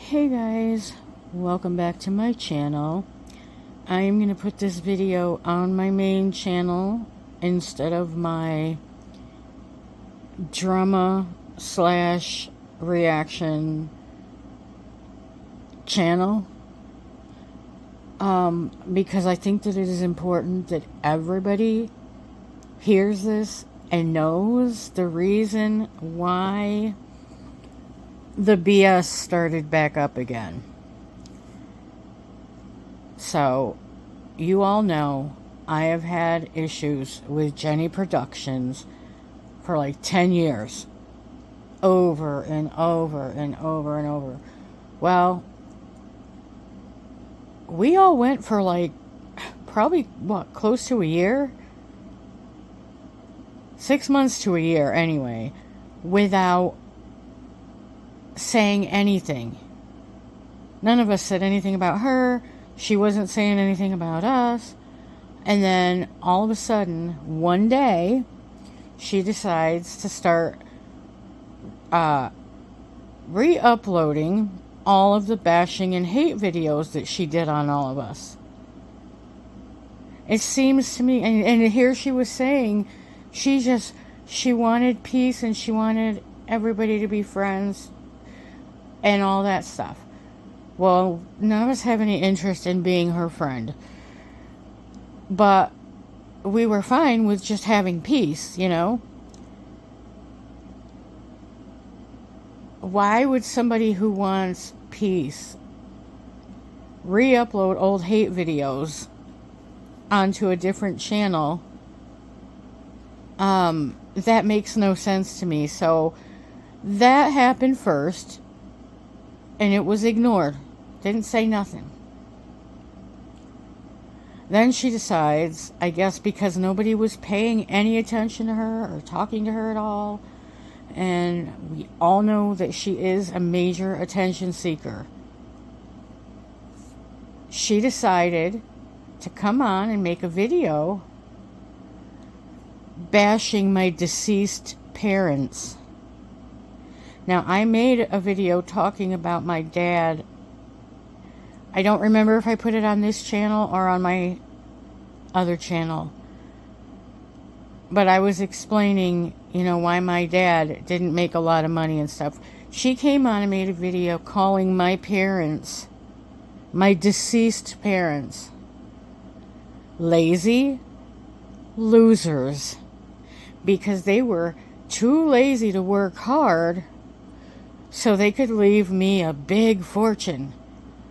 Hey guys, welcome back to my channel. I am going to put this video on my main channel instead of my drama slash reaction channel, because I think that it is important that everybody hears this and knows the reason why the BS started back up again. So, you all know I have had issues with Jenny Productions for like 10 years. Over and over and over and over. Well, we all went for like, probably, close to a year? 6 months to a year, anyway, without saying anything. None of us said anything about her. She wasn't saying anything about us. And then all of a sudden, one day, she decides to start re-uploading all of the bashing and hate videos that she did on all of us. It seems to me, and here she was saying she wanted peace and she wanted everybody to be friends and all that stuff. Well, none of us have any interest in being her friend. But we were fine with just having peace, you know? Why would somebody who wants peace re-upload old hate videos onto a different channel? That makes no sense to me. So that happened first. And it was ignored. Didn't say nothing. Then she decides, I guess because nobody was paying any attention to her or talking to her at all, and we all know that she is a major attention seeker, she decided to come on and make a video bashing my deceased parents. Now, I made a video talking about my dad. I don't remember if I put it on this channel or on my other channel. But I was explaining, why my dad didn't make a lot of money and stuff. She came on and made a video calling my parents, my deceased parents, lazy losers. Because they were too lazy to work hard so they could leave me a big fortune.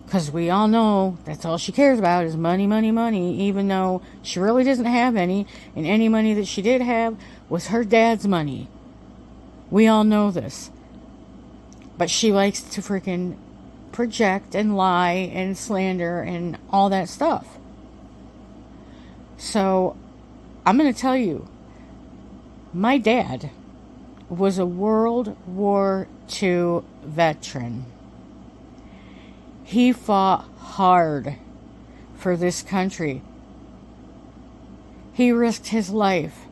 Because we all know that's all she cares about is money, money, money, even though she really doesn't have any, and any money that she did have was her dad's money. We all know this. But she likes to freaking project and lie and slander and all that stuff. So, I'm going to tell you, my dad was a World War II veteran. He fought hard for this country. He risked his life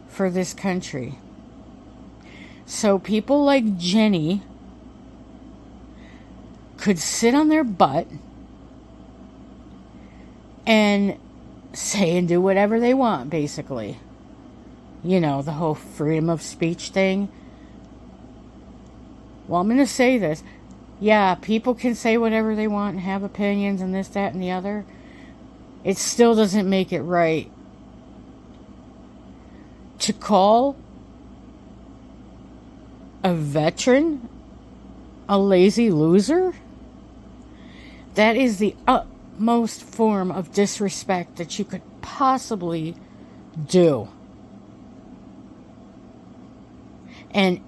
for this country. So people like Jenny could sit on their butt and say and do whatever they want, basically. The whole freedom of speech thing. Well, I'm going to say this. Yeah, people can say whatever they want and have opinions and this, that, and the other. It still doesn't make it right to call a veteran a lazy loser. That is the utmost form of disrespect that you could possibly do. And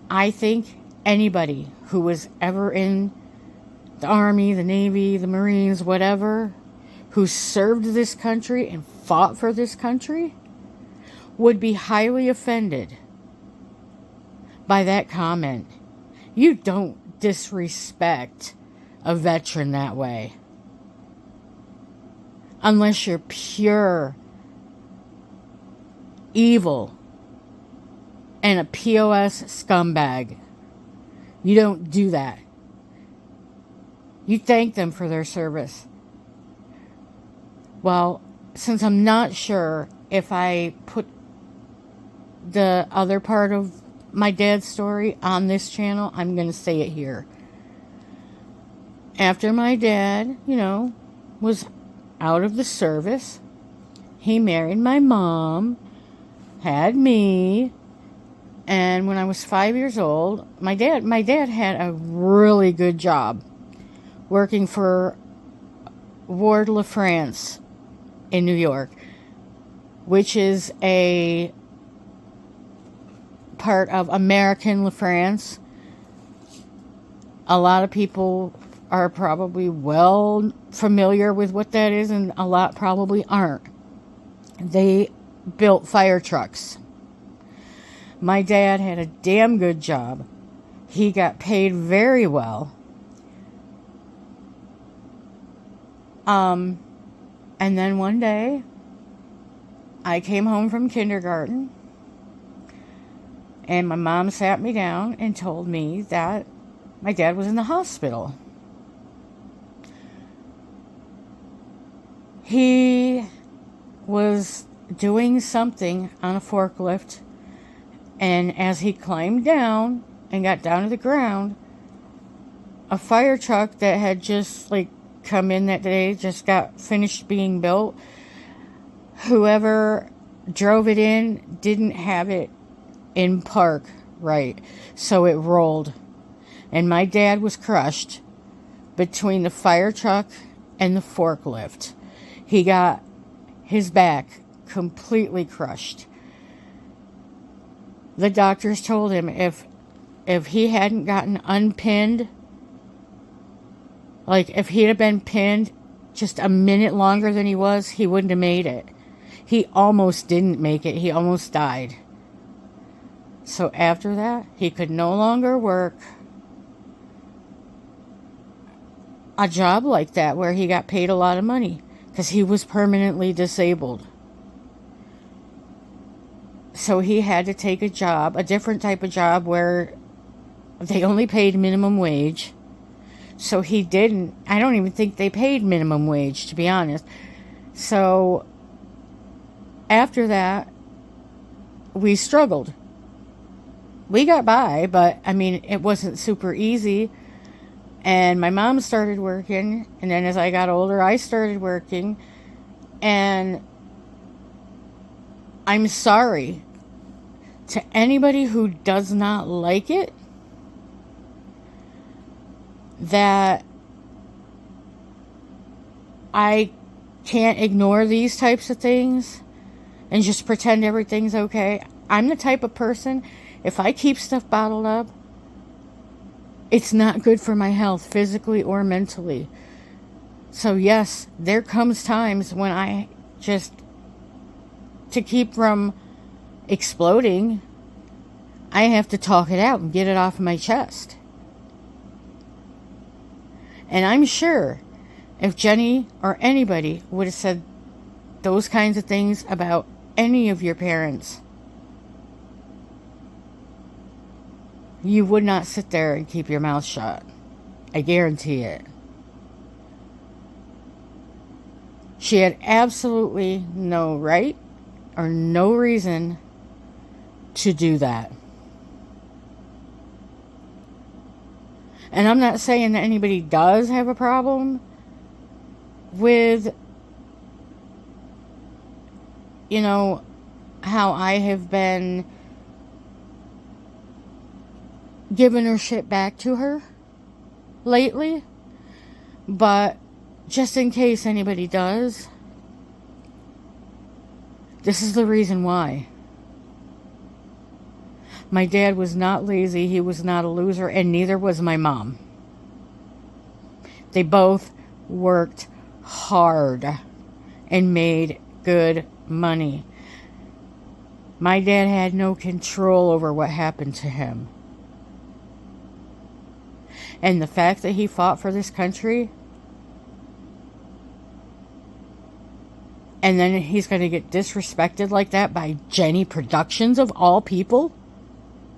I think anybody who was ever in the Army, the Navy, the Marines, whatever, who served this country and fought for this country, would be highly offended by that comment. You don't disrespect a veteran that way. Unless you're pure evil and a POS scumbag. You don't do that. You thank them for their service. Well, since I'm not sure if I put the other part of my dad's story on this channel, I'm going to say it here. After my dad, was out of the service, he married my mom, had me, and when I was 5 years old, my dad had a really good job working for Ward La France in New York, which is a part of American La France. A lot of people are probably well familiar with what that is, and a lot probably aren't. They built fire trucks. My dad had a damn good job. He got paid very well. And then one day, I came home from kindergarten, and my mom sat me down and told me that my dad was in the hospital. He was doing something on a forklift, and as he climbed down and got down to the ground, a fire truck that had just come in that day, just got finished being built. Whoever drove it in didn't have it in park right, so it rolled, and my dad was crushed between the fire truck and the forklift. He got his back completely crushed. The doctors told him if he hadn't gotten unpinned, if he'd have been pinned just a minute longer than he was, he wouldn't have made it. He almost didn't make it. He almost died. So after that, he could no longer work a job like that where he got paid a lot of money because he was permanently disabled. So he had to take a job, a different type of job where they only paid minimum wage. So he didn't. I don't even think they paid minimum wage, to be honest. So after that, we struggled. We got by, but it wasn't super easy. And my mom started working, and then as I got older, I started working. And I'm sorry to anybody who does not like it, that I can't ignore these types of things and just pretend everything's okay. I'm the type of person, if I keep stuff bottled up, it's not good for my health, physically or mentally. So yes, there comes times when I just, to keep from exploding, I have to talk it out and get it off of my chest. And I'm sure if Jenny or anybody would have said those kinds of things about any of your parents, you would not sit there and keep your mouth shut. I guarantee it. She had absolutely no right or no reason to do that. And I'm not saying that anybody does have a problem with, how I have been giving her shit back to her lately. But just in case anybody does, this is the reason why. My dad was not lazy, he was not a loser, and neither was my mom. They both worked hard and made good money. My dad had no control over what happened to him. And the fact that he fought for this country, and then he's going to get disrespected like that by Jenny Productions of all people?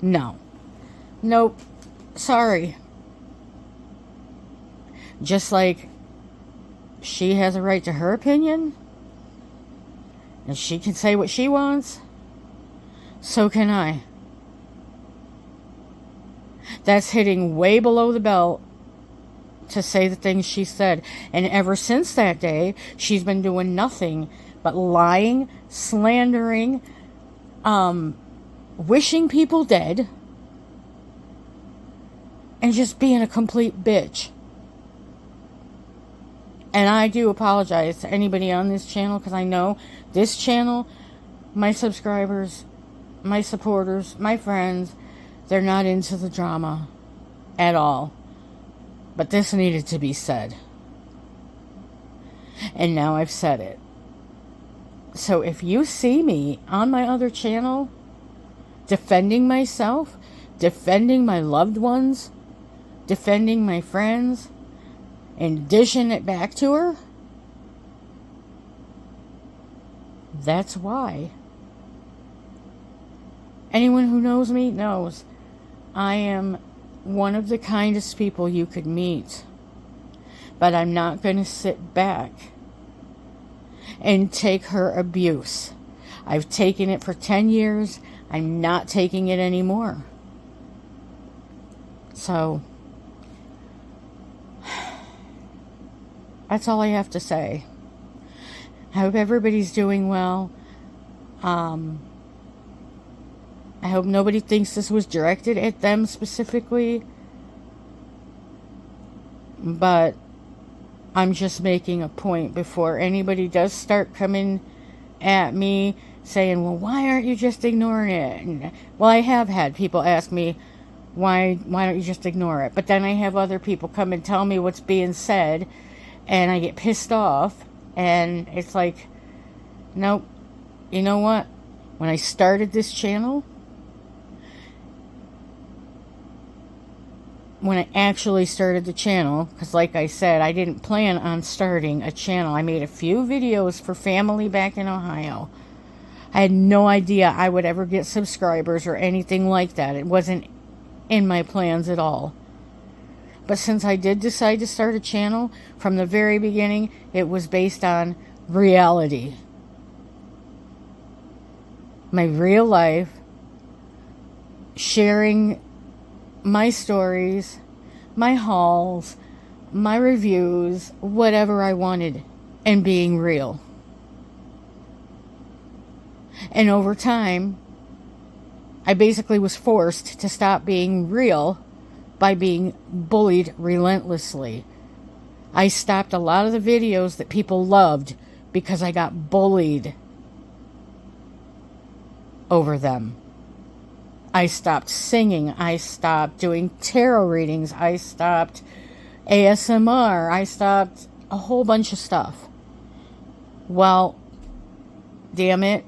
No. Nope. Sorry. Just like she has a right to her opinion, and she can say what she wants, so can I. That's hitting way below the belt to say the things she said. And ever since that day, she's been doing nothing but lying, slandering, wishing people dead, and just being a complete bitch. And I do apologize to anybody on this channel, because I know this channel, my subscribers, my supporters, my friends, they're not into the drama at all. But this needed to be said. And now I've said it. So if you see me on my other channel defending myself, defending my loved ones, defending my friends, and dishing it back to her, that's why. Anyone who knows me knows I am one of the kindest people you could meet. But I'm not going to sit back and take her abuse. I've taken it for 10 years. I'm not taking it anymore. So, that's all I have to say. I hope everybody's doing well. I hope nobody thinks this was directed at them specifically. But I'm just making a point before anybody does start coming at me saying, well, why aren't you just ignoring it? And, well, I have had people ask me, why don't you just ignore it? But then I have other people come and tell me what's being said, and I get pissed off. And it's like, nope. You know what? When I started this channel, when I actually started the channel, because like I said, I didn't plan on starting a channel. I made a few videos for family back in Ohio. I had no idea I would ever get subscribers or anything like that. It wasn't in my plans at all. But since I did decide to start a channel, from the very beginning, it was based on reality. My real life, sharing my stories, my hauls, my reviews, whatever I wanted, and being real. And over time, I basically was forced to stop being real by being bullied relentlessly. I stopped a lot of the videos that people loved because I got bullied over them. I stopped singing. I stopped doing tarot readings. I stopped ASMR. I stopped a whole bunch of stuff. Well, damn it,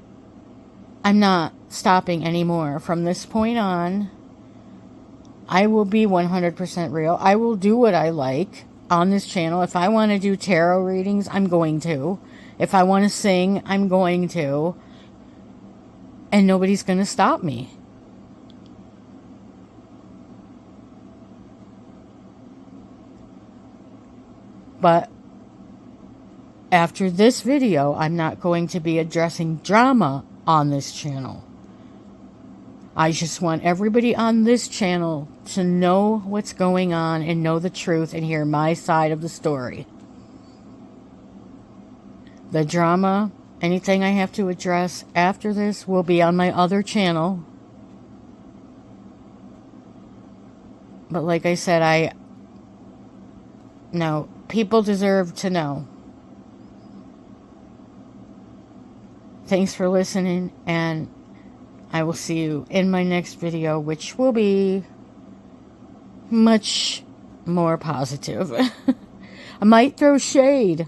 I'm not stopping anymore. From this point on, I will be 100% real. I will do what I like on this channel. If I want to do tarot readings, I'm going to. If I want to sing, I'm going to. And nobody's going to stop me. But after this video, I'm not going to be addressing drama on this channel. I just want everybody on this channel to know what's going on and know the truth and hear my side of the story. The drama, anything I have to address after this will be on my other channel. But like I said, no, people deserve to know. Thanks for listening, and I will see you in my next video, which will be much more positive. I might throw shade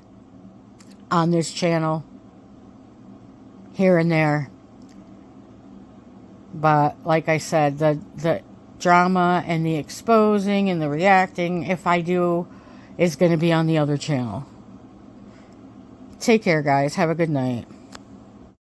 on this channel here and there. But like I said, the drama and the exposing and the reacting, if I do, is going to be on the other channel. Take care, guys. Have a good night.